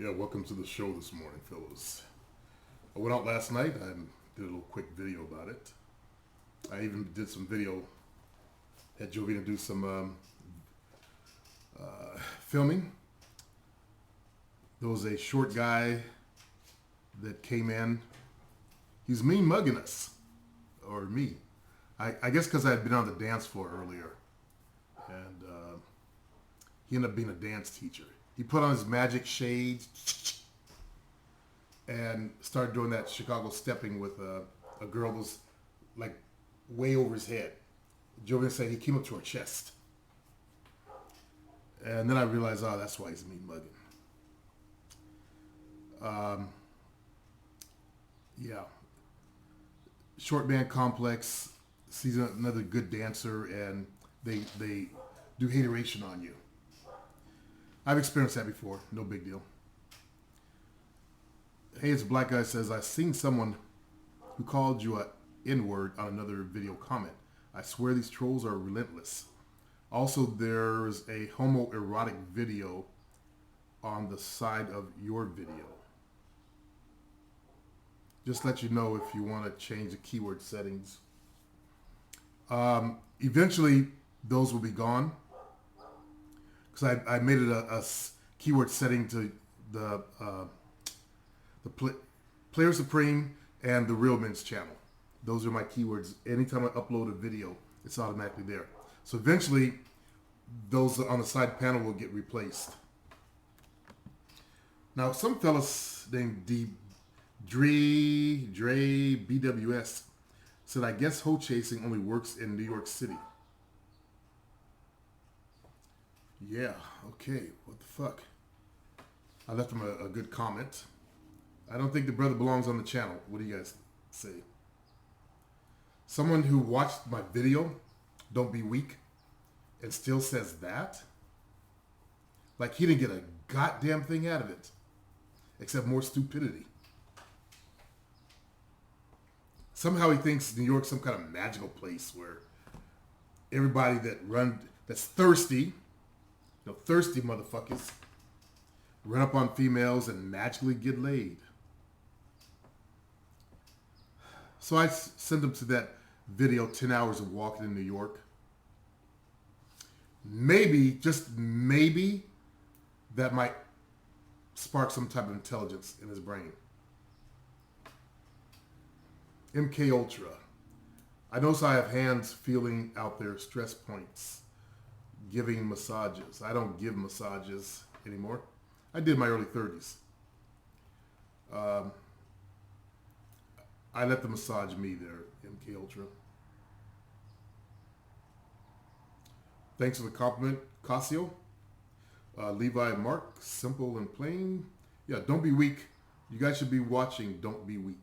Yeah, welcome to the show this morning, fellas. I went out last night. I did a little quick video about it. I even did some video, had Jovina do some filming. There was a short guy that came in. He's mean mugging us, or me. I guess because I had been on the dance floor earlier, and he ended up being a dance teacher. He put on his magic shades and started doing that Chicago stepping with a girl that was like way over his head. Jovina said he came up to her chest. And then I realized, oh, that's why he's mean mugging. Yeah. Short band complex sees another good dancer and they do hateration on you. I've experienced that before. No big deal. Hey, it's a black guy says, I seen someone who called you a N-word on another video comment. I swear these trolls are relentless. Also, there's a homoerotic video on the side of your video. Just let you know if you want to change the keyword settings. Eventually, those will be gone. Because I made it a keyword setting to the Player Supreme and the Real Men's channel. Those are my keywords. Anytime I upload a video, it's automatically there. So eventually, those on the side panel will get replaced. Now, some fellas named Dre, BWS said, I guess hoe chasing only works in New York City. Yeah, okay, what the fuck? I left him a good comment. I don't think the brother belongs on the channel. What do you guys say? Someone who watched my video, Don't Be Weak, and still says that? Like he didn't get a goddamn thing out of it, except more stupidity. Somehow he thinks New York's some kind of magical place where everybody that's thirsty, thirsty motherfuckers, run up on females and magically get laid. So I sent him to that video, 10 hours of walking in New York. Maybe, just maybe, that might spark some type of intelligence in his brain. MK Ultra. I notice I have hands feeling out their stress points, giving massages. I don't give massages anymore. I did in my early 30s. I let the massage me there, MK Ultra. Thanks for the compliment, Casio. Levi Mark, simple and plain. Yeah, don't be weak. You guys should be watching Don't Be Weak.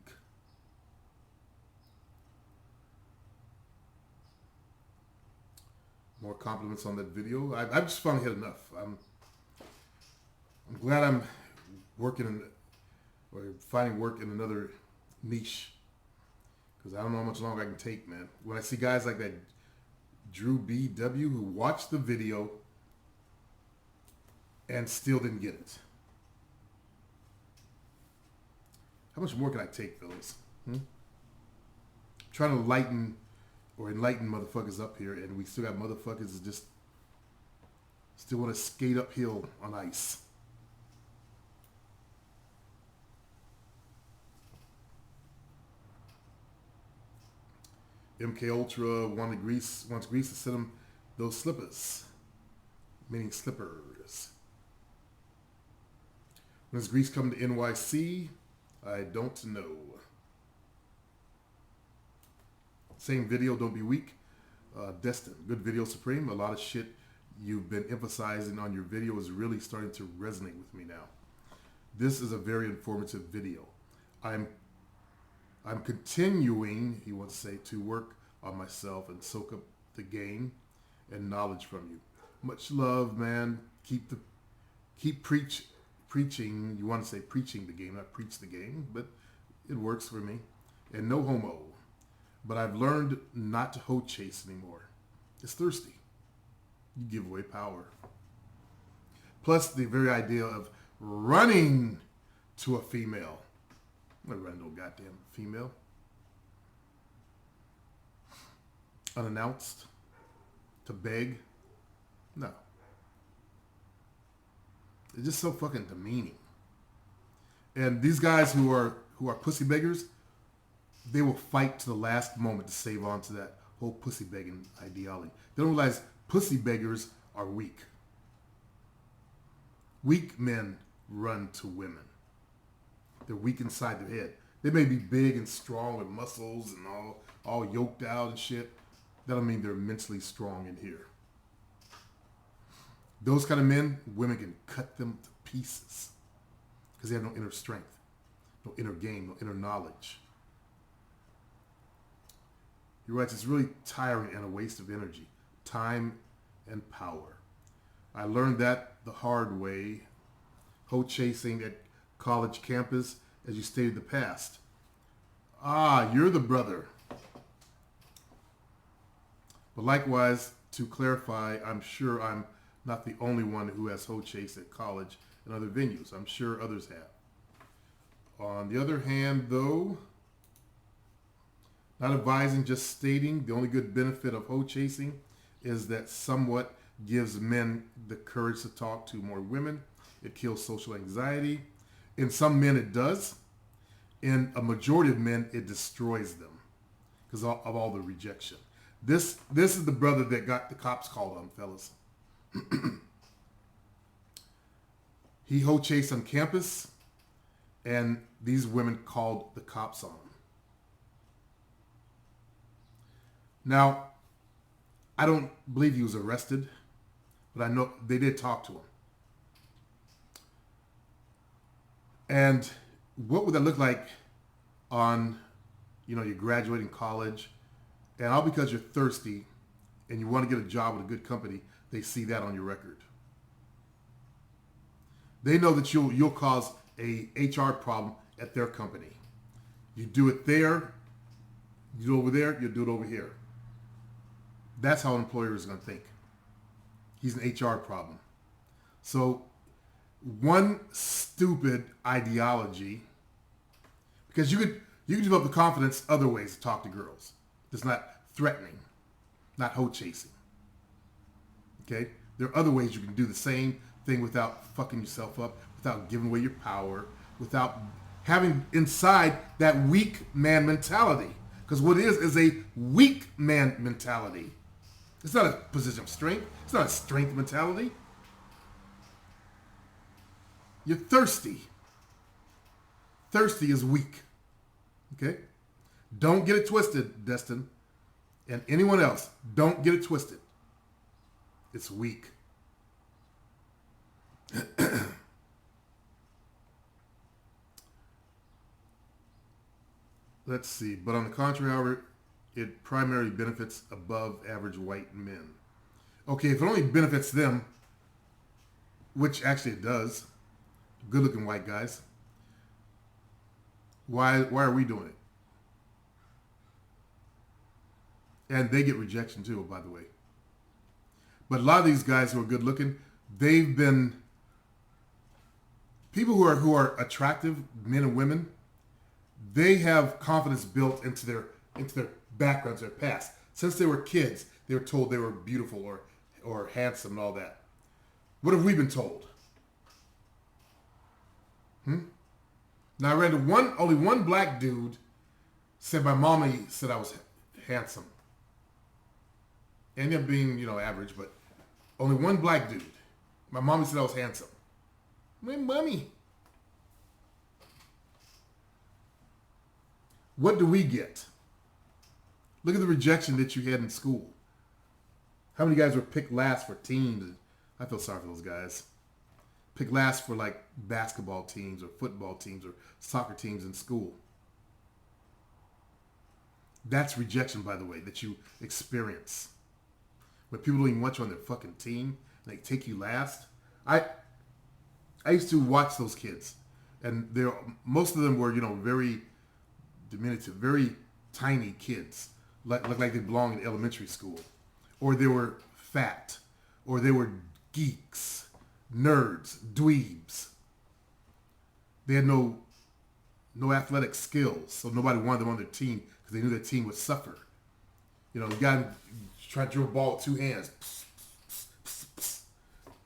More compliments on that video. I've just finally had enough. I'm glad I'm finding work in another niche, because I don't know how much longer I can take, man. When I see guys like that Drew BW who watched the video and still didn't get it. How much more can I take, fellas? Trying to enlighten motherfuckers up here, and we still got motherfuckers that just still want to skate uphill on ice. MK Ultra wants Greece to send him those slippers, meaning slippers. When does Greece come to NYC? I don't know. Same video, Don't Be Weak. Destin, good video, Supreme. A lot of shit you've been emphasizing on your video is really starting to resonate with me now. This is a very informative video. I'm continuing, he wants to say, to work on myself and soak up the game and knowledge from you. Much love, man. Keep preaching. You want to say preaching the game, not preach the game, but it works for me. And no homo. But I've learned not to hoe chase anymore. It's thirsty. You give away power. Plus the very idea of running to a female. I'm not running to no goddamn female. Unannounced. To beg. No. It's just so fucking demeaning. And these guys who are pussy beggars, they will fight to the last moment to save on to that whole pussy begging ideology. They don't realize pussy beggars are weak. Weak men run to women. They're weak inside their head. They may be big and strong with muscles and all yoked out and shit. That don't mean they're mentally strong in here. Those kind of men, women can cut them to pieces because they have no inner strength, no inner game, no inner knowledge. You're right, it's really tiring and a waste of energy, time, and power. I learned that the hard way, hoe chasing at college campus, as you stated in the past. Ah, you're the brother. But likewise, to clarify, I'm sure I'm not the only one who has hoe chased at college and other venues. I'm sure others have. On the other hand, though, not advising, just stating, the only good benefit of hoe chasing is that somewhat gives men the courage to talk to more women. It kills social anxiety. In some men, it does. In a majority of men, it destroys them because of all the rejection. This is the brother that got the cops called on, fellas. He hoe chased on campus, and these women called the cops on him. Now, I don't believe he was arrested, but I know they did talk to him. And what would that look like on, you're graduating college, and all because you're thirsty and you want to get a job with a good company, they see that on your record. They know that you'll cause a HR problem at their company. You do it there, you do it over there, you do it over here. That's how an employer is going to think. He's an HR problem. So one stupid ideology, because you can develop the confidence other ways to talk to girls. It's not threatening, not hoe chasing. Okay? There are other ways you can do the same thing without fucking yourself up, without giving away your power, without having inside that weak man mentality. Because what it is a weak man mentality. It's not a position of strength. It's not a strength mentality. You're thirsty. Thirsty is weak. Okay? Don't get it twisted, Destin. And anyone else, don't get it twisted. It's weak. Let's see. But on the contrary, however, it primarily benefits above average white men. Okay, if it only benefits them, which actually it does, good looking white guys, why are we doing it? And they get rejection too, by the way. But a lot of these guys who are good looking, they've been people who are attractive, men and women, they have confidence built into their backgrounds, their past. Since they were kids, they were told they were beautiful or handsome and all that. What have we been told? Now I read only one black dude said my mommy said I was handsome. Ended up being, average, but only one black dude. My mommy said I was handsome. My mommy. What do we get? Look at the rejection that you had in school. How many guys were picked last for teams? I feel sorry for those guys. Picked last for like basketball teams or football teams or soccer teams in school. That's rejection, by the way, that you experience. When people don't even want you on their fucking team, and they take you last. I used to watch those kids, and most of them were, very diminutive, very tiny kids, looked like they belonged in elementary school, or they were fat, or they were geeks, nerds, dweebs. They had no athletic skills, so nobody wanted them on their team because they knew their team would suffer. You know, the guy trying to dribble a ball with two hands,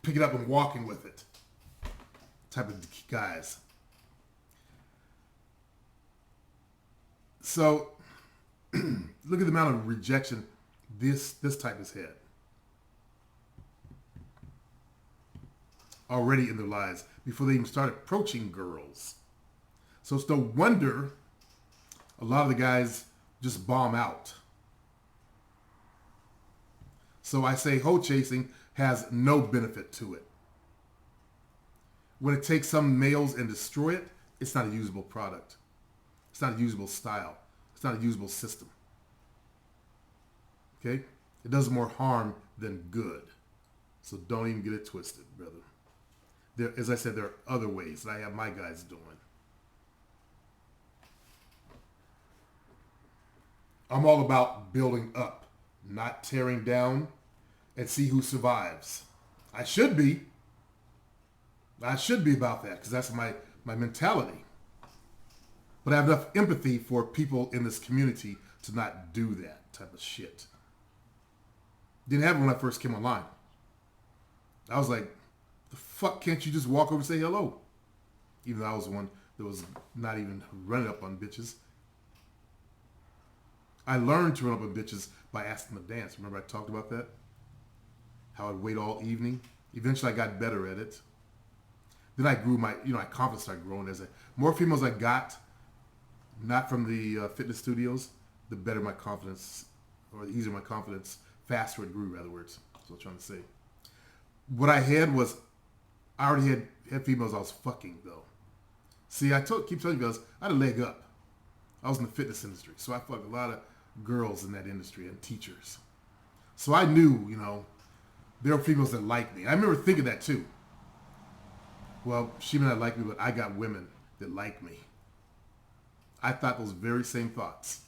pick it up and walking with it. Type of guys. So look at the amount of rejection this type has had already in their lives before they even start approaching girls. So it's no wonder a lot of the guys just bomb out. So I say hoe chasing has no benefit to it. When it takes some males and destroy it, it's not a usable product. It's not a usable style. It's not a usable system. Okay? It does more harm than good. So don't even get it twisted, brother. There, as I said, there are other ways that I have my guys doing. I'm all about building up, not tearing down, and see who survives. I should be about that because that's my mentality. But I have enough empathy for people in this community to not do that type of shit. Didn't have it when I first came online. I was like, the fuck can't you just walk over and say hello? Even though I was the one that was not even running up on bitches. I learned to run up on bitches by asking them to dance. Remember I talked about that? How I'd wait all evening. Eventually I got better at it. Then I grew my confidence started growing as more females I got, not from the fitness studios, the better my confidence, or the easier my confidence, faster it grew, in other words. That's what I'm trying to say. What I had was, I already had females I was fucking though. See, keep telling you guys, I had a leg up. I was in the fitness industry, so I fucked a lot of girls in that industry and teachers. So I knew, there were females that liked me. I remember thinking that too. Well, she may not like me, but I got women that like me. I thought those very same thoughts.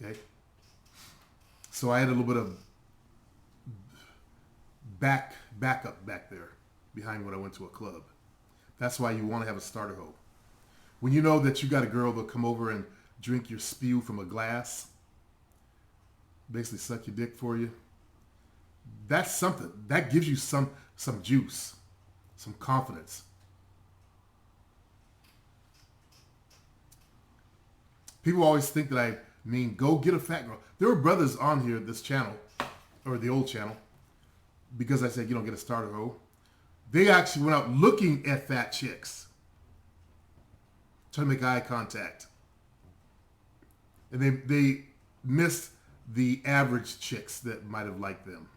Okay? So I had a little bit of backup back there behind when I went to a club. That's why you want to have a starter hoe. When you know that you got a girl that'll come over and drink your spew from a glass, basically suck your dick for you, that's something. That gives you some juice, some confidence. People always think that I mean go get a fat girl. There were brothers on here, this channel, or the old channel, because I said you don't get a starter hoe. They actually went out looking at fat chicks, trying to make eye contact. And they missed the average chicks that might have liked them.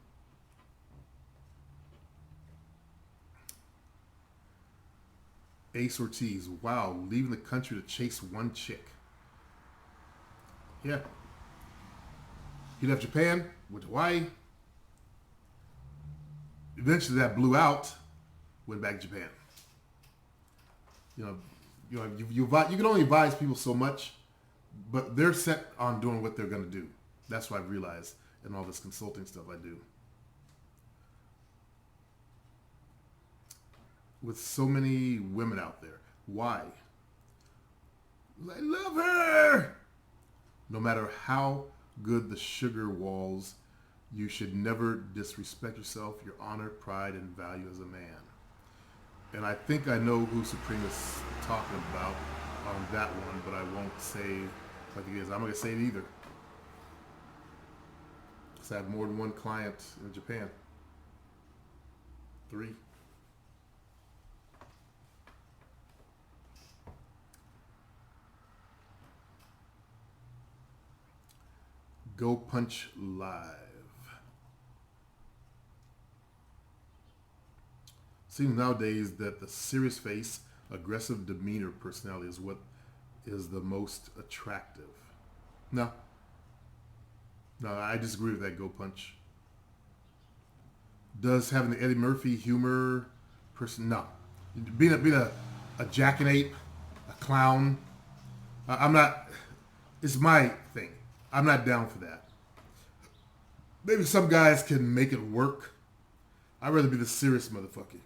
Ace Ortiz, wow, leaving the country to chase one chick. Yeah. He left Japan, went to Hawaii. Eventually that blew out, went back to Japan. You can only advise people so much, but they're set on doing what they're going to do. That's what I've realized in all this consulting stuff I do. With so many women out there. Why? I love her! No matter how good the sugar walls, you should never disrespect yourself, your honor, pride, and value as a man. And I think I know who Supreme is talking about on that one, but I won't say what it is. I'm not going to say it either. Because I have more than one client in Japan. 3. Go Punch Live. Seems nowadays that the serious face, aggressive demeanor personality is what is the most attractive. No, I disagree with that. Go Punch. Does having the Eddie Murphy humor person? No, being a jackanape, a clown. I'm not. It's my thing. I'm not down for that. Maybe some guys can make it work. I'd rather be the serious motherfucker.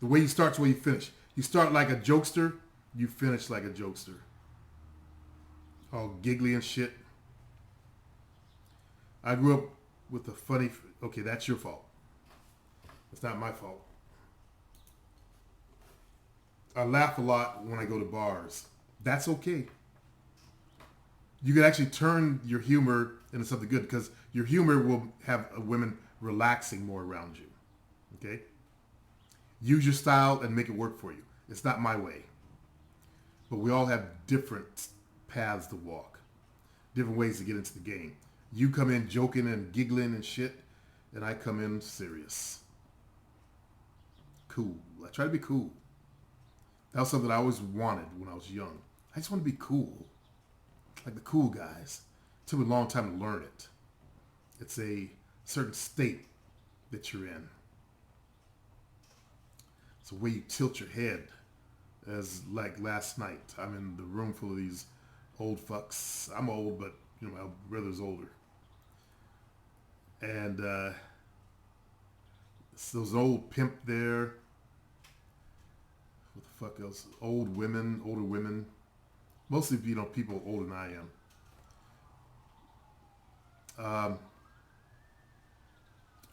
The way you start to the way you finish. You start like a jokester, you finish like a jokester. All giggly and shit. I grew up with a funny... Okay, that's your fault. It's not my fault. I laugh a lot when I go to bars. That's okay. You can actually turn your humor into something good because your humor will have women relaxing more around you. Okay? Use your style and make it work for you. It's not my way. But we all have different paths to walk. Different ways to get into the game. You come in joking and giggling and shit, and I come in serious. Cool. I try to be cool. That was something I always wanted when I was young. I just want to be cool. Like the cool guys. It took me a long time to learn it. It's a certain state that you're in. It's the way you tilt your head. As like last night, I'm in the room full of these old fucks. I'm old, but you know my brother's older. And so there's an old pimp there. What the fuck else? Older women. Mostly, you know, people older than I am.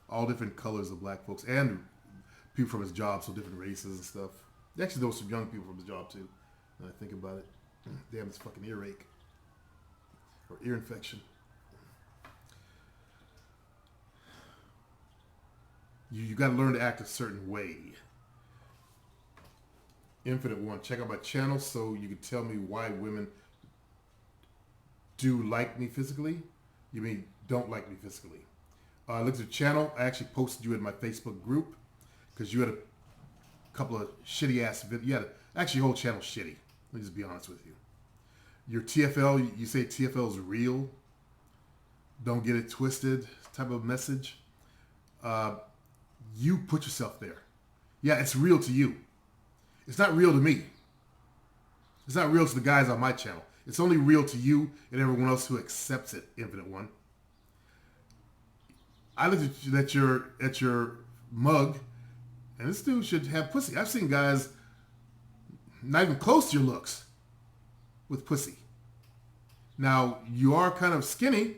All different colors of black folks and people from his job, so different races and stuff. Actually, there was some young people from his job too. When I think about it, damn, this fucking earache or ear infection. You got to learn to act a certain way. Infinite One, check out my channel so you can tell me why women do like me physically. You mean don't like me physically. Look at the channel. I actually posted you in my Facebook group because you had a couple of shitty ass videos. You had actually your whole channel shitty. Let me just be honest with you. Your TFL, you say TFL is real. Don't get it twisted type of message. You put yourself there. Yeah, it's real to you. It's not real to me. It's not real to the guys on my channel. It's only real to you and everyone else who accepts it, Infinite One. I looked at your mug, and this dude should have pussy. I've seen guys not even close to your looks with pussy. Now, you are kind of skinny,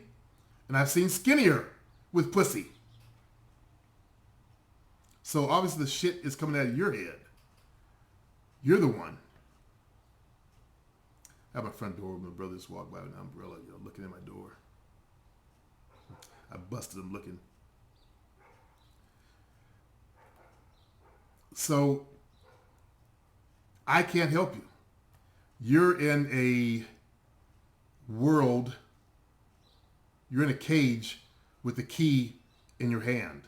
and I've seen skinnier with pussy. So obviously the shit is coming out of your head. You're the one. I have my front door. My brothers walk by with an umbrella, you know, looking at my door. I busted them looking. So I can't help you. You're in a world. You're in a cage with the key in your hand.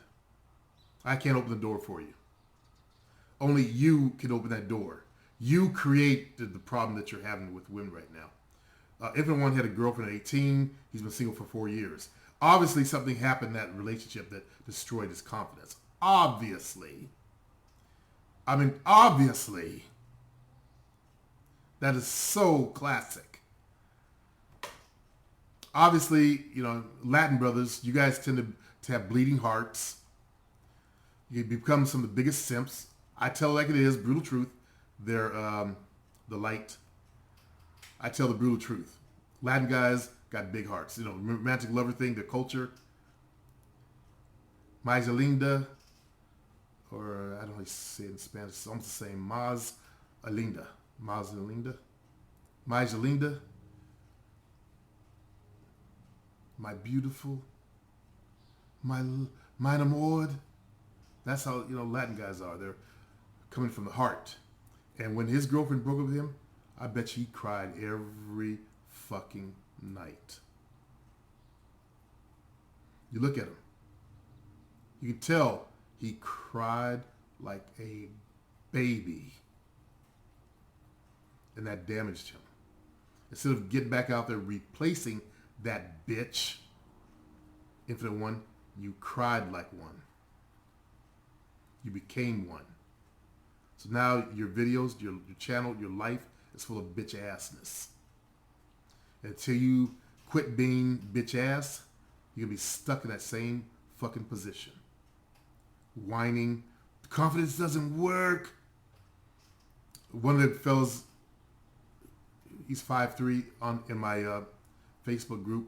I can't open the door for you. Only you can open that door. You created the problem that you're having with women right now. Infinite One had a girlfriend at 18. He's been single for 4 years. Obviously, something happened in that relationship that destroyed his confidence. Obviously. I mean, obviously. That is so classic. Obviously, you know, Latin brothers, you guys tend to have bleeding hearts. You become some of the biggest simps. I tell it like it is, brutal truth. They're the light. I tell the brutal truth. Latin guys got big hearts. You know, romantic lover thing, their culture. Mais linda, or I don't know how you say it in Spanish. It's almost the same. Más linda. Más linda. Mais linda. My beautiful. Mein amor. That's how, you know, Latin guys are. They're coming from the heart. And when his girlfriend broke up with him, I bet you he cried every fucking night. You look at him. You can tell he cried like a baby. And that damaged him. Instead of getting back out there replacing that bitch, Infinite One, you cried like one. You became one. So now your videos, your channel, your life is full of bitch assness. Until you quit being bitch ass, you're going to be stuck in that same fucking position. Whining. The confidence doesn't work. one of the fellas, he's 5'3", in my Facebook group,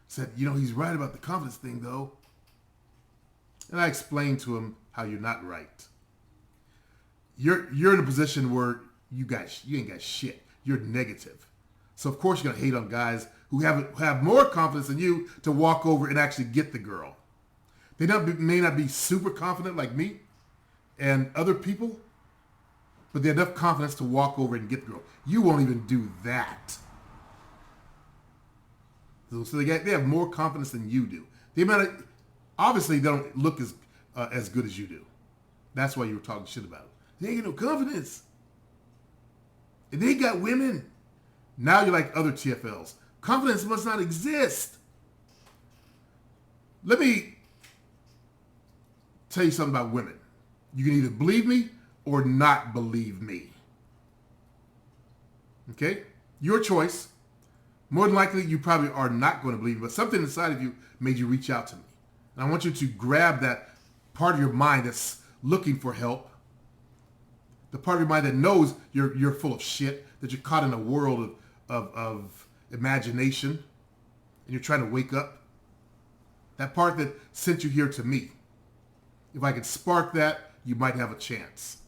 said, he's right about the confidence thing though. And I explained to him how you're not right. You're in a position where you ain't got shit. You're negative. So of course you're gonna hate on guys who have more confidence than you to walk over and actually get the girl. They may not be super confident like me and other people, but they have enough confidence to walk over and get the girl. You won't even do that. So they have more confidence than you do. Obviously they don't look as good as you do. That's why you were talking shit about it. They ain't got no confidence. And they got women. Now you're like other TFLs. Confidence must not exist. Let me tell you something about women. You can either believe me or not believe me. Okay? Your choice. More than likely, you probably are not going to believe me, but something inside of you made you reach out to me. And I want you to grab that part of your mind that's looking for help. The part of your mind that knows you're full of shit, that you're caught in a world of imagination, and you're trying to wake up. That part that sent you here to me. If I could spark that, you might have a chance.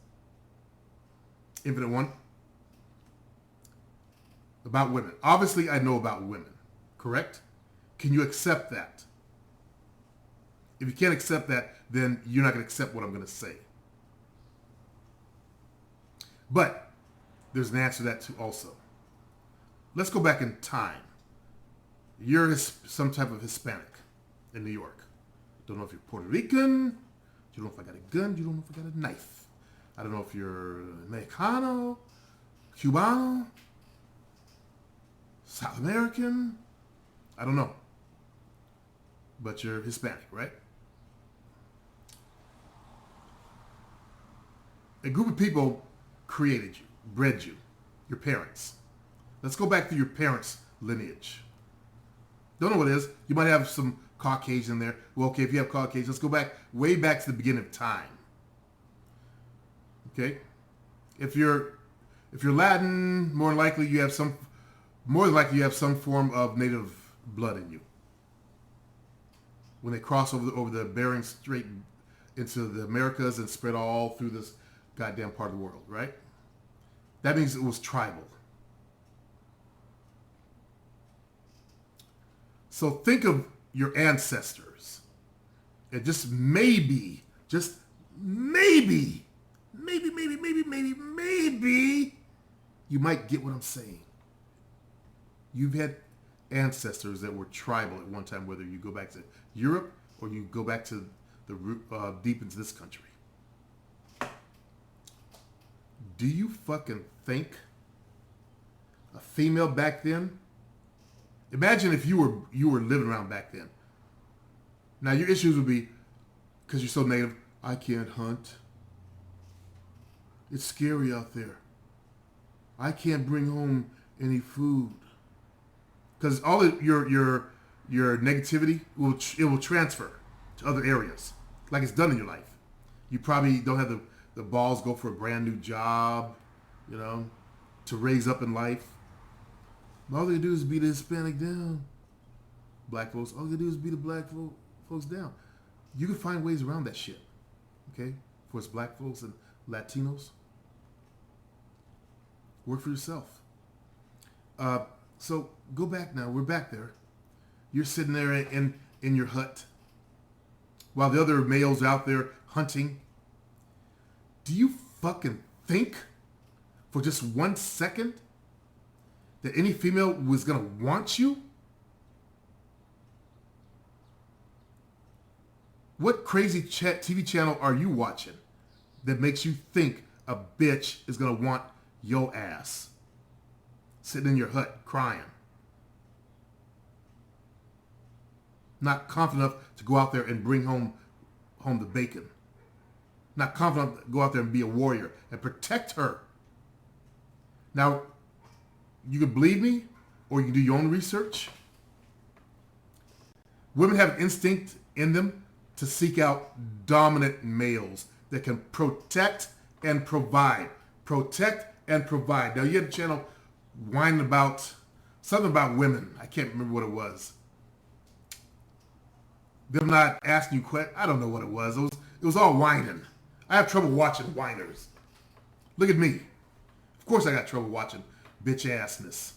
Infinite One. About women. Obviously, I know about women. Correct? Can you accept that? If you can't accept that, then you're not going to accept what I'm going to say. But there's an answer to that too also. Let's go back in time. You're some type of Hispanic in New York. Don't know if you're Puerto Rican. You don't know if I got a gun. You don't know if I got a knife. I don't know if you're Mexicano, Cubano, South American. I don't know. But you're Hispanic, right? A group of people created you, bred you, your parents. Let's go back to your parents' lineage. Don't know what it is. You might have some Caucasian there. Well, okay, if you have Caucasian, let's go back, way back to the beginning of time. Okay? If you're Latin, more than likely you have some form of native blood in you. When they cross over the Bering Strait into the Americas and spread all through this goddamn part of the world, right? That means it was tribal. So think of your ancestors. And just maybe, you might get what I'm saying. You've had ancestors that were tribal at one time, whether you go back to Europe or you go back to the deep into this country. Do you fucking think a female back then? Imagine if you were living around back then. Now your issues would be, because you're so native, I can't hunt. It's scary out there. I can't bring home any food. Because all of your negativity will transfer to other areas, like it's done in your life. You probably don't have the balls go for a brand new job, to raise up in life. All they do is beat the Hispanic down. Black folks, all they do is beat the black folks down. You can find ways around that shit, okay? For us black folks and Latinos. Work for yourself. So go back now. We're back there. You're sitting there in your hut while the other males are out there hunting. Do you fucking think for just 1 second that any female was going to want you? What crazy TV channel are you watching that makes you think a bitch is going to want your ass? Sitting in your hut crying. Not confident enough to go out there and bring home the bacon. Not confident enough to go out there and be a warrior and protect her. Now, you can believe me or you can do your own research. Women have an instinct in them to seek out dominant males that can protect and provide. Protect and provide. Now you had a channel whining about something about women. I can't remember what it was. Them not asking you questions. I don't know what it was. It was all whining. I have trouble watching whiners. Look at me. Of course I got trouble watching bitch assness.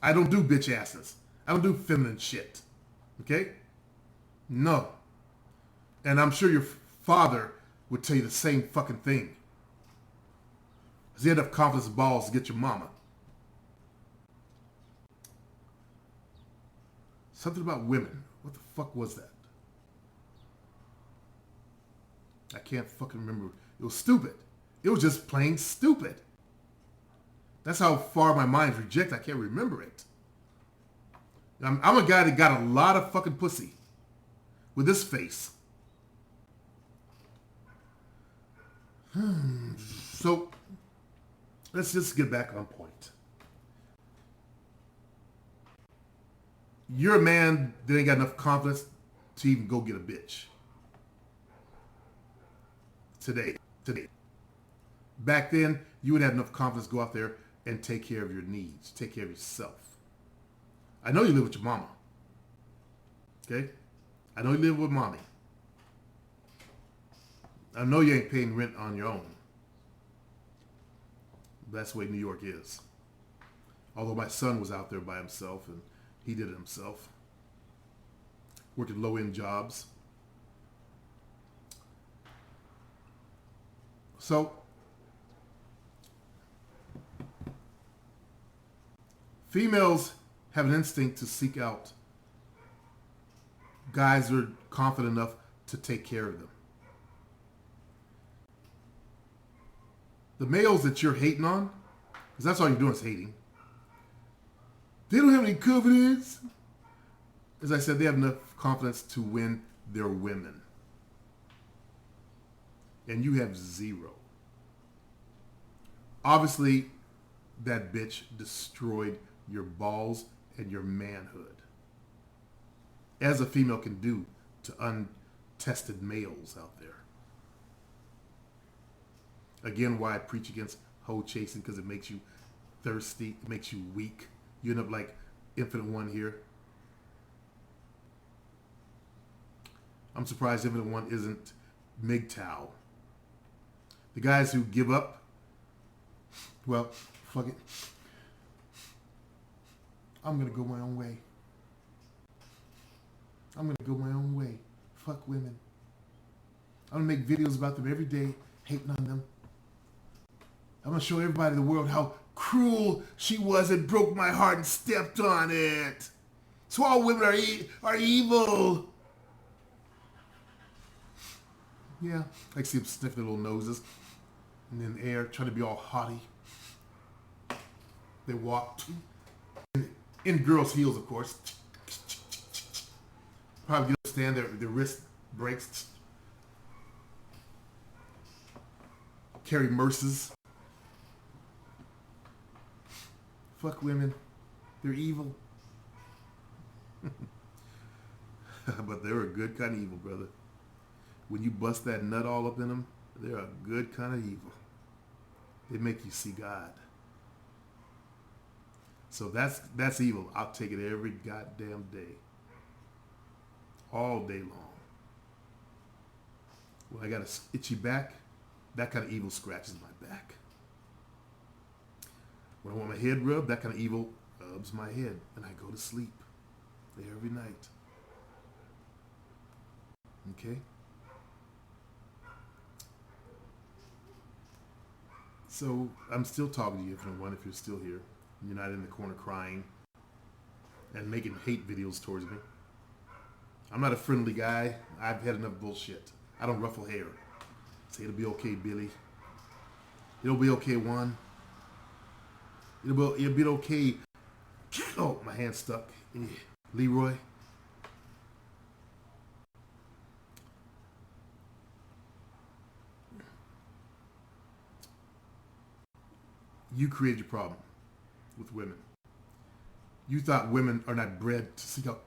I don't do bitch assness. I don't do feminine shit. Okay? No. And I'm sure your father would tell you the same fucking thing. Because he had enough confidence and balls to get your mama. Something about women. What the fuck was that? I can't fucking remember. It was stupid. It was just plain stupid. That's how far my mind's rejected. I can't remember it. I'm a guy that got a lot of fucking pussy with this face. So, let's just get back on point. You're a man that ain't got enough confidence to even go get a bitch. Today. Back then, you would have enough confidence to go out there and take care of your needs. Take care of yourself. I know you live with your mama. Okay? I know you live with mommy. I know you ain't paying rent on your own. That's the way New York is. Although my son was out there by himself and he did it himself. Working low-end jobs. So, females have an instinct to seek out guys who are confident enough to take care of them. The males that you're hating on, because that's all you're doing is hating, they don't have any confidence. As I said, they have enough confidence to win their women. And you have zero. Obviously, that bitch destroyed your balls and your manhood. As a female can do to untested males out there. Again, why I preach against hoe chasing, because it makes you thirsty, it makes you weak. You end up like Infinite One here. I'm surprised Infinite One isn't MGTOW. The guys who give up, well, fuck it. I'm going to go my own way. I'm going to go my own way. Fuck women. I'm going to make videos about them every day, hating on them. I'm going to show everybody in the world how cruel she was and broke my heart and stepped on it. So all women are evil. Yeah, I see them sniffing their little noses and in the air, trying to be all haughty. They walk in girls' heels, of course. Probably stand there, their wrist breaks. Carry Merces. Fuck women. They're evil. But they're a good kind of evil, brother. When you bust that nut all up in them, they're a good kind of evil. They make you see God. So that's evil. I'll take it every goddamn day. All day long. When I got an itchy back, that kind of evil scratches my back. When I want my head rubbed, that kind of evil rubs my head, and I go to sleep every night. Okay? So I'm still talking to you, Infinite One, if you're still here. You're not in the corner crying and making hate videos towards me. I'm not a friendly guy. I've had enough bullshit. I don't ruffle hair. Say it'll be okay, Billy. It'll be okay, Juan. It'll be okay. Oh, my hand's stuck. Leroy. You created your problem with women. You thought women are not bred to seek out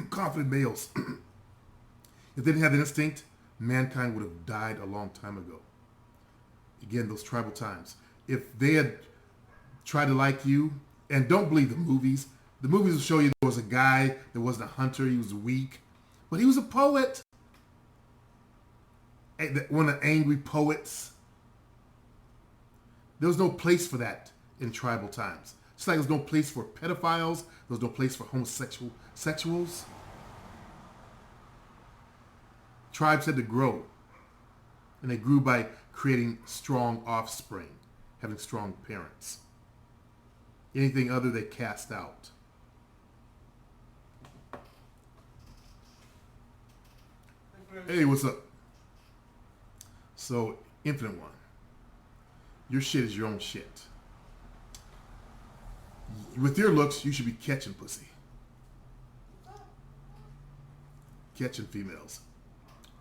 confident males. If they didn't have the instinct, mankind would have died a long time ago. Again, those tribal times. if they had tried to like you, and don't believe the movies. The movies will show you there was a guy that wasn't a hunter. He was weak, but he was a poet. One of the angry poets. There was no place for that in tribal times. Just like there's no place for pedophiles, there's no place for homosexuals. Tribes had to grow. And they grew by creating strong offspring, having strong parents. Anything other they cast out. Hey, what's up? So, Infinite One. Your shit is your own shit. With your looks, you should be catching pussy. Catching females.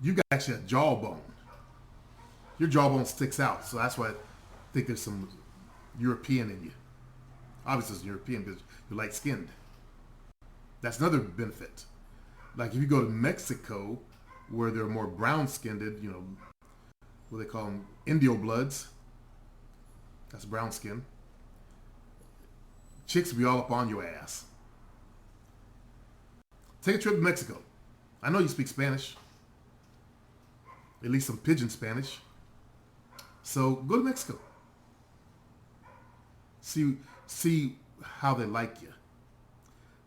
You got actually a jawbone. Your jawbone sticks out, so that's why I think there's some European in you. Obviously it's European because you're light-skinned. That's another benefit. Like if you go to Mexico, where they're more brown-skinned, you know, what they call them, Indio bloods. That's brown skin. Chicks will be all up on your ass. Take a trip to Mexico. I know you speak Spanish. At least some pidgin Spanish. So go to Mexico. See how they like you.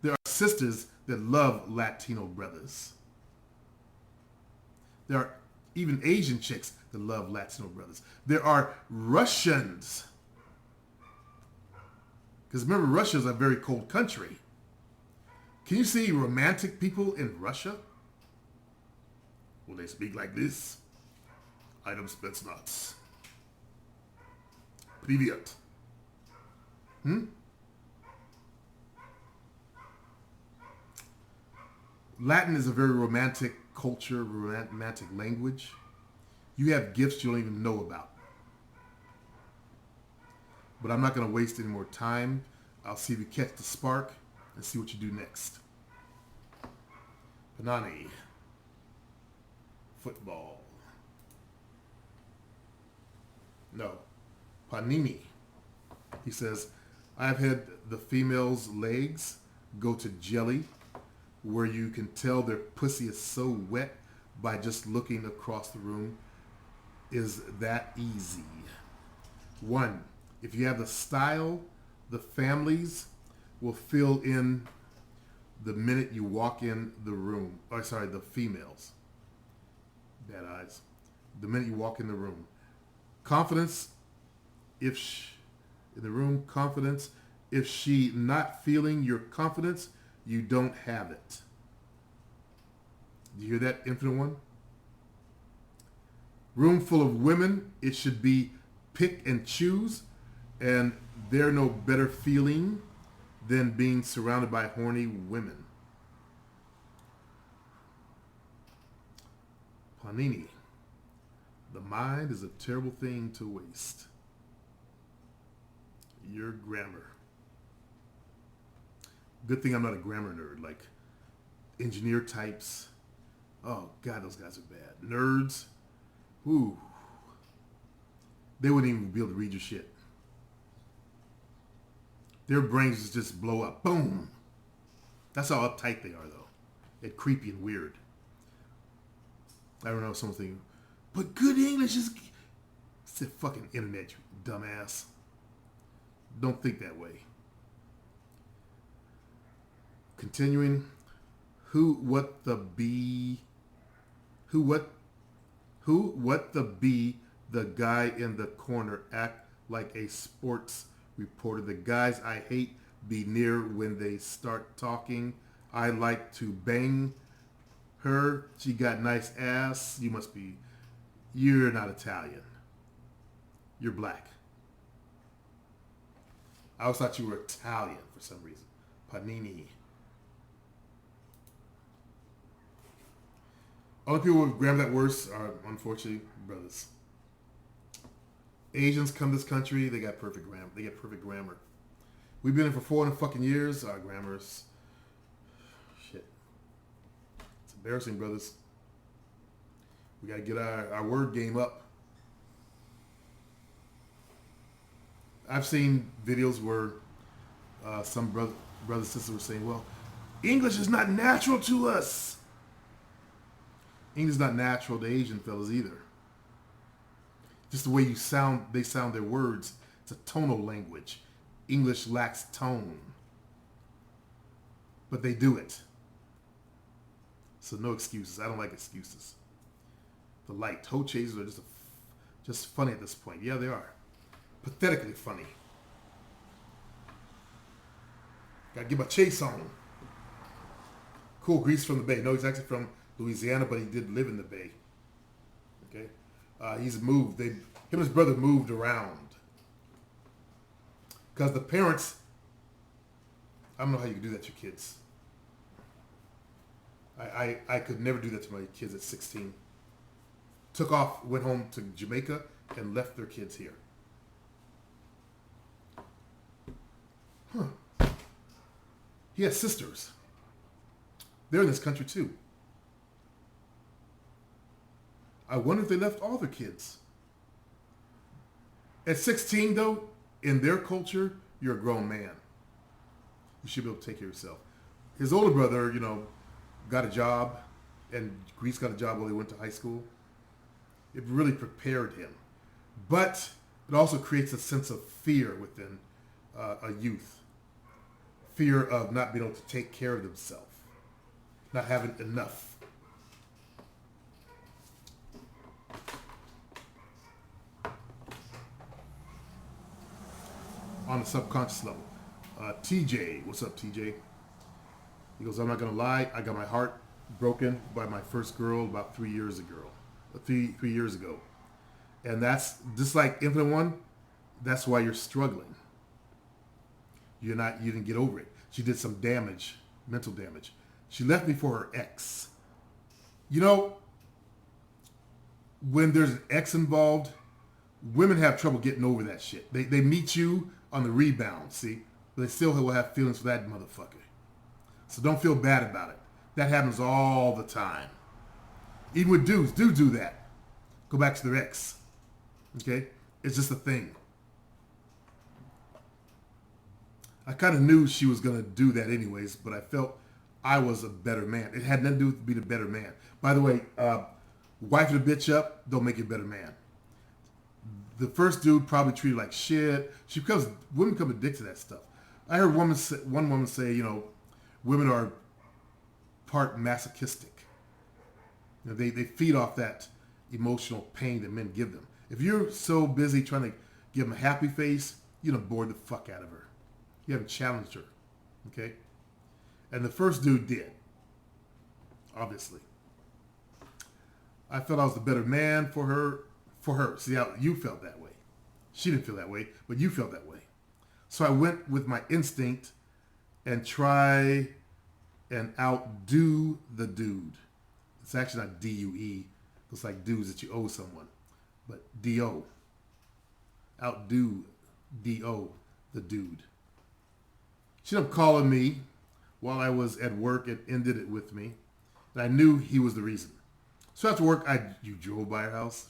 There are sisters that love Latino brothers. There are even Asian chicks that love Latino brothers. There are Russians. Because remember, Russia is a very cold country. Can you see romantic people in Russia? Will they speak like this? Item Spetsnaz. Привет. Latin is a very romantic culture, romantic language. You have gifts you don't even know about. But I'm not going to waste any more time. I'll see if you catch the spark and see what you do next. Panani. Football. No. Panini. He says, I've had the female's legs go to jelly where you can tell their pussy is so wet by just looking across the room. Is that easy? 1. If you have the style, the families will fill in the minute you walk in the room. Oh, sorry, the females. Bad eyes. The minute you walk in the room. Confidence, in the room, confidence. If she not feeling your confidence, you don't have it. Do you hear that, Infinite One? Room full of women, it should be pick and choose, and there's no better feeling than being surrounded by horny women. Panini. The mind is a terrible thing to waste. Your grammar. Good thing I'm not a grammar nerd, like engineer types. Oh, God, those guys are bad. Nerds. Ooh. They wouldn't even be able to read your shit. Their brains just blow up. Boom. That's how uptight they are, though. And creepy and weird. I don't know, something. But good English is... It's the fucking internet, you dumbass. Don't think that way. Continuing. Who, what the B... The guy in the corner act like a sports reporter. The guys I hate be near when they start talking. I like to bang her. She got nice ass. You're not Italian. You're black. I always thought you were Italian for some reason. Panini. Only people with grammar that worse are, unfortunately, brothers. Asians come to this country, they got perfect grammar. They get perfect grammar. We've been here for 400 fucking years. Our grammar's shit. It's embarrassing, brothers. We gotta get our word game up. I've seen videos where some brothers and sisters were saying, well, English is not natural to us. English is not natural to Asian fellas either. Just the way they sound their words. It's a tonal language. English lacks tone. But they do it. So no excuses. I don't like excuses. The light toe chasers are just funny at this point. Yeah, they are. Pathetically funny. Gotta get my chase on. Cool, Grease from the Bay. No, he's actually from Louisiana, but he did live in the Bay. Okay, he's moved. Him and his brother moved around because the parents. I don't know how you can do that to your kids. I could never do that to my kids at 16. Took off, went home to Jamaica, and left their kids here. Huh. He has sisters. They're in this country too. I wonder if they left all their kids. At 16, though, in their culture, you're a grown man. You should be able to take care of yourself. His older brother, got a job, and Grease got a job while he went to high school. It really prepared him. But it also creates a sense of fear within a youth. Fear of not being able to take care of themselves. Not having enough. On the subconscious level. TJ, what's up, TJ? He goes, I'm not gonna lie, I got my heart broken by my first girl about 3 years ago. 3 years ago. And that's just like Infinite One, that's why you're struggling. You didn't get over it. She did some damage, mental damage. She left me for her ex. When there's an ex involved, women have trouble getting over that shit. They meet you on the rebound, see? But they still will have feelings for that motherfucker. So don't feel bad about it. That happens all the time. Even with dudes do that. Go back to their ex. Okay? It's just a thing. I kind of knew she was going to do that anyways, but I felt I was a better man. It had nothing to do with being a better man. By the way, wifing a bitch up don't make you a better man. The first dude probably treated her like shit. Women become addicted to that stuff. I heard one woman say, women are part masochistic. They feed off that emotional pain that men give them. If you're so busy trying to give them a happy face, you done bored the fuck out of her. You haven't challenged her. Okay? And the first dude did. Obviously. I felt I was the better man for her. See how you felt that way. She didn't feel that way, but you felt that way. So I went with my instinct and try and outdo the dude. It's actually not D-U-E. It's like dudes that you owe someone. But D-O. Outdo D-O, the dude. She ended up calling me while I was at work and ended it with me. And I knew he was the reason. So after work, you drove by her house.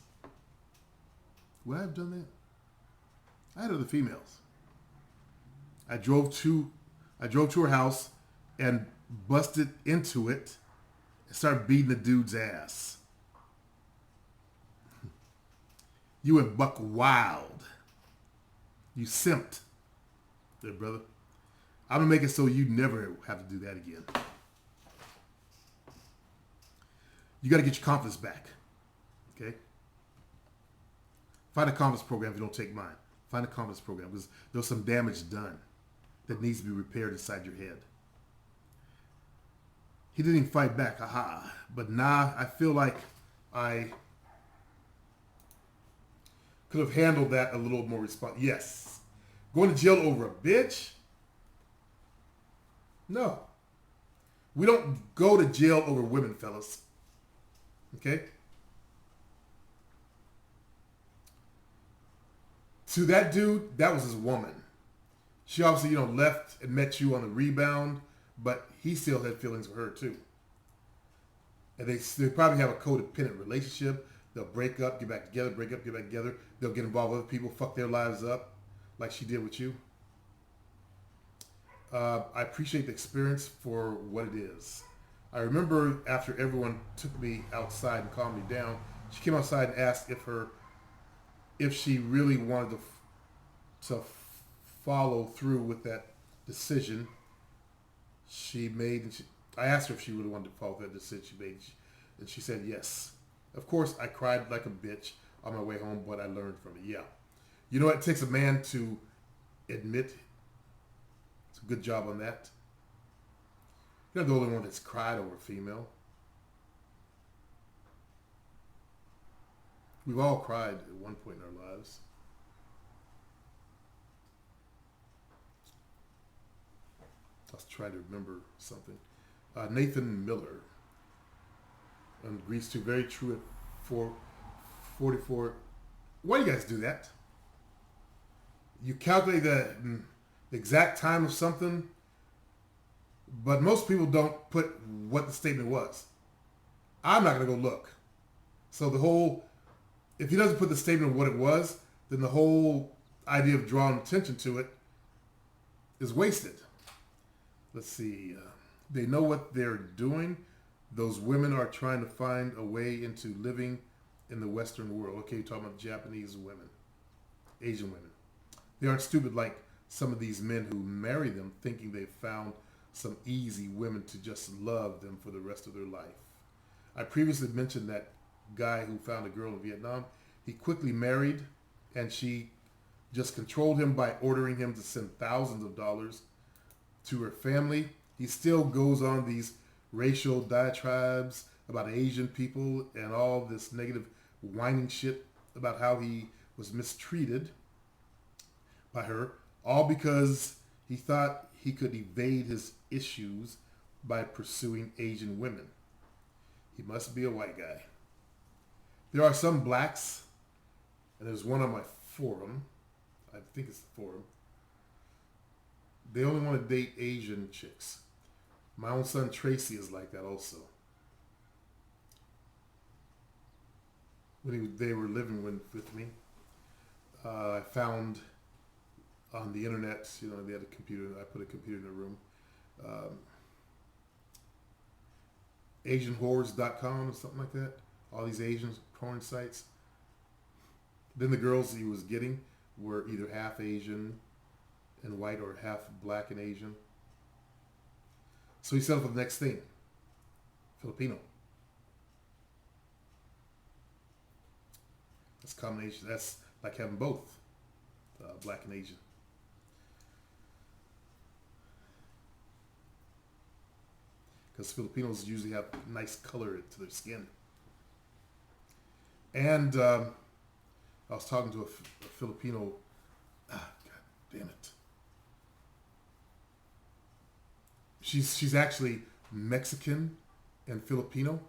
Would I have done that? I had other females. I drove to her house and busted into it and started beating the dude's ass. You went buck wild. You simped. There, brother. I'm going to make it so you never have to do that again. You got to get your confidence back. Okay? Find a confidence program if you don't take mine. Find a confidence program because there's some damage done that needs to be repaired inside your head. He didn't even fight back, but now I feel like I could have handled that a little more responsible. Yes. Going to jail over a bitch? No. We don't go to jail over women, fellas. Okay? To that dude, that was his woman. She obviously, left and met you on the rebound, but he still had feelings for her too. And they probably have a codependent relationship. They'll break up, get back together, break up, get back together. They'll get involved with other people, fuck their lives up. like she did with you. I appreciate the experience for what it is. I remember after everyone took me outside and calmed me down, she came outside and asked if she really wanted to follow through with that decision she made. And I asked her if she really wanted to follow that decision she made, and she said yes. Of course, I cried like a bitch on my way home, but I learned from it. Yeah. You know what? It takes a man to admit. It's a good job on that. You're not the only one that's cried over a female. We've all cried at one point in our lives. Let's try to remember something. Nathan Miller agrees to very true at 4:44. Why do you guys do that? You calculate the exact time of something, but most people don't put what the statement was. I'm not going to go look. So if he doesn't put the statement of what it was, then the whole idea of drawing attention to it is wasted. Let's see. They know what they're doing. Those women are trying to find a way into living in the Western world. Okay, you're talking about Japanese women, Asian women. They aren't stupid like some of these men who marry them thinking they've found some easy women to just love them for the rest of their life. I previously mentioned that guy who found a girl in Vietnam. He quickly married, and she just controlled him by ordering him to send thousands of dollars to her family. He still goes on these racial diatribes about Asian people and all this negative whining shit about how he was mistreated by her, all because he thought he could evade his issues by pursuing Asian women. He must be a white guy. There are some blacks, and there's one on my forum. I think it's the forum. They only want to date Asian chicks. My own son Tracy is like that also. When they were living with me, I found on the internet, they had a computer. I put a computer in the room. AsianWhores.com or something like that. All these Asian porn sites. Then the girls he was getting were either half Asian and white or half black and Asian. So he settled for the next thing. Filipino. That's combination. That's like having both, black and Asian. Because Filipinos usually have nice color to their skin. And I was talking to a Filipino. God damn it. She's actually Mexican and Filipino.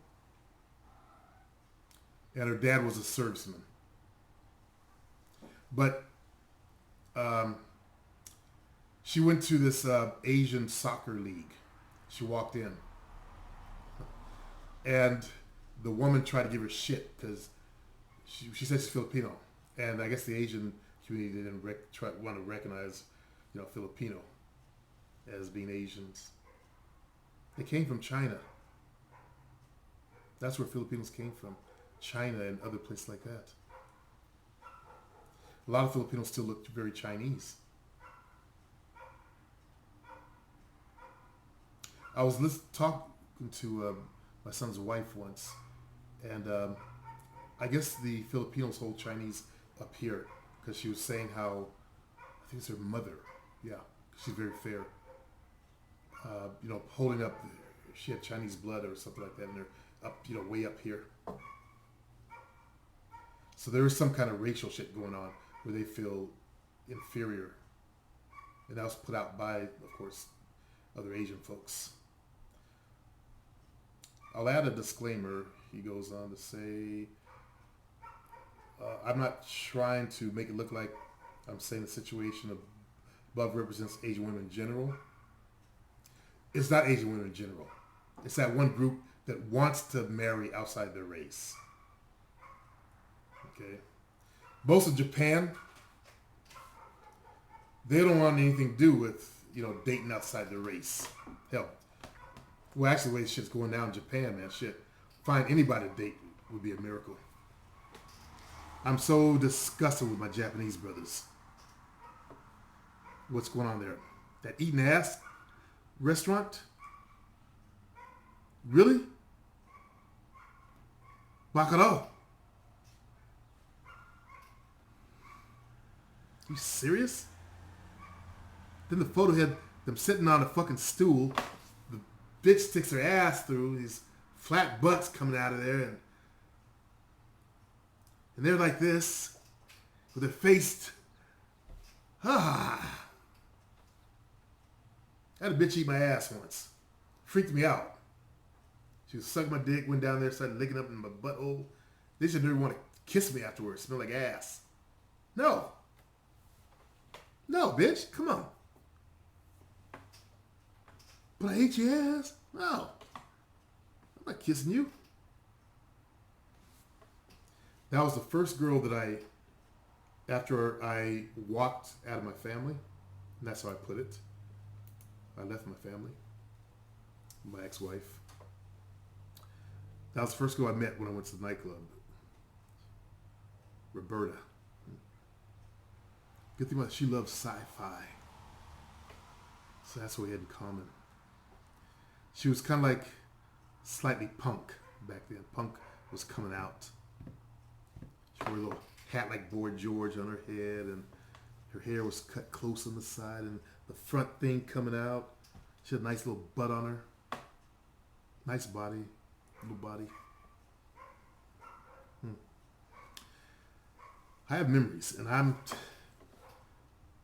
And her dad was a serviceman. But she went to this Asian soccer league. She walked in. And the woman tried to give her shit because she said she's Filipino. And I guess the Asian community didn't want to recognize, Filipino as being Asians. They came from China. That's where Filipinos came from. China and other places like that. A lot of Filipinos still look very Chinese. I was talking to my son's wife once, and I guess the Filipinos hold Chinese up here because she was saying how, I think it's her mother, yeah, she's very fair, holding up, she had Chinese blood or something like that, and they're up, way up here. So there is some kind of racial shit going on where they feel inferior. And that was put out by, of course, other Asian folks. I'll add a disclaimer. He goes on to say, I'm not trying to make it look like I'm saying the situation above represents Asian women in general. It's not Asian women in general. It's that one group that wants to marry outside their race. Okay. Most of Japan They don't want anything to do with, dating outside the race. Hell, well, actually, the way shit's going down in Japan, man, shit. Find anybody to date would be a miracle. I'm so disgusted with my Japanese brothers. What's going on there? That eating ass restaurant? Really? Bacaro? You serious? Then the photo had them sitting on a fucking stool. The bitch sticks her ass through, these flat butts coming out of there, and they're like this, with their face. I had a bitch eat my ass once. Freaked me out. She was sucking my dick, went down there, started licking up in my butthole. They should never want to kiss me afterwards. Smell like ass. No. No, bitch. Come on. But I ate your ass? No. I'm not kissing you. That was the first girl that after I walked out of my family, and that's how I put it. I left my family, my ex-wife. That was the first girl I met when I went to the nightclub. Roberta. Good thing about it, she loves sci-fi. So that's what we had in common. She was kind of like slightly punk back then. Punk was coming out. She wore a little hat like Boy George on her head, and her hair was cut close on the side, and the front thing coming out. She had a nice little butt on her. Nice body. Little body. I have memories, and I'm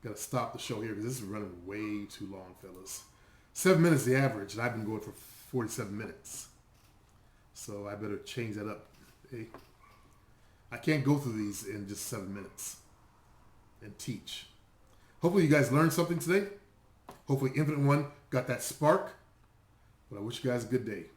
gonna stop the show here because this is running way too long, fellas. 7 minutes the average, and I've been going for 47 minutes. So I better change that up. Hey, I can't go through these in just 7 minutes and teach. Hopefully you guys learned something today. Hopefully Infinite One got that spark. But I wish you guys a good day.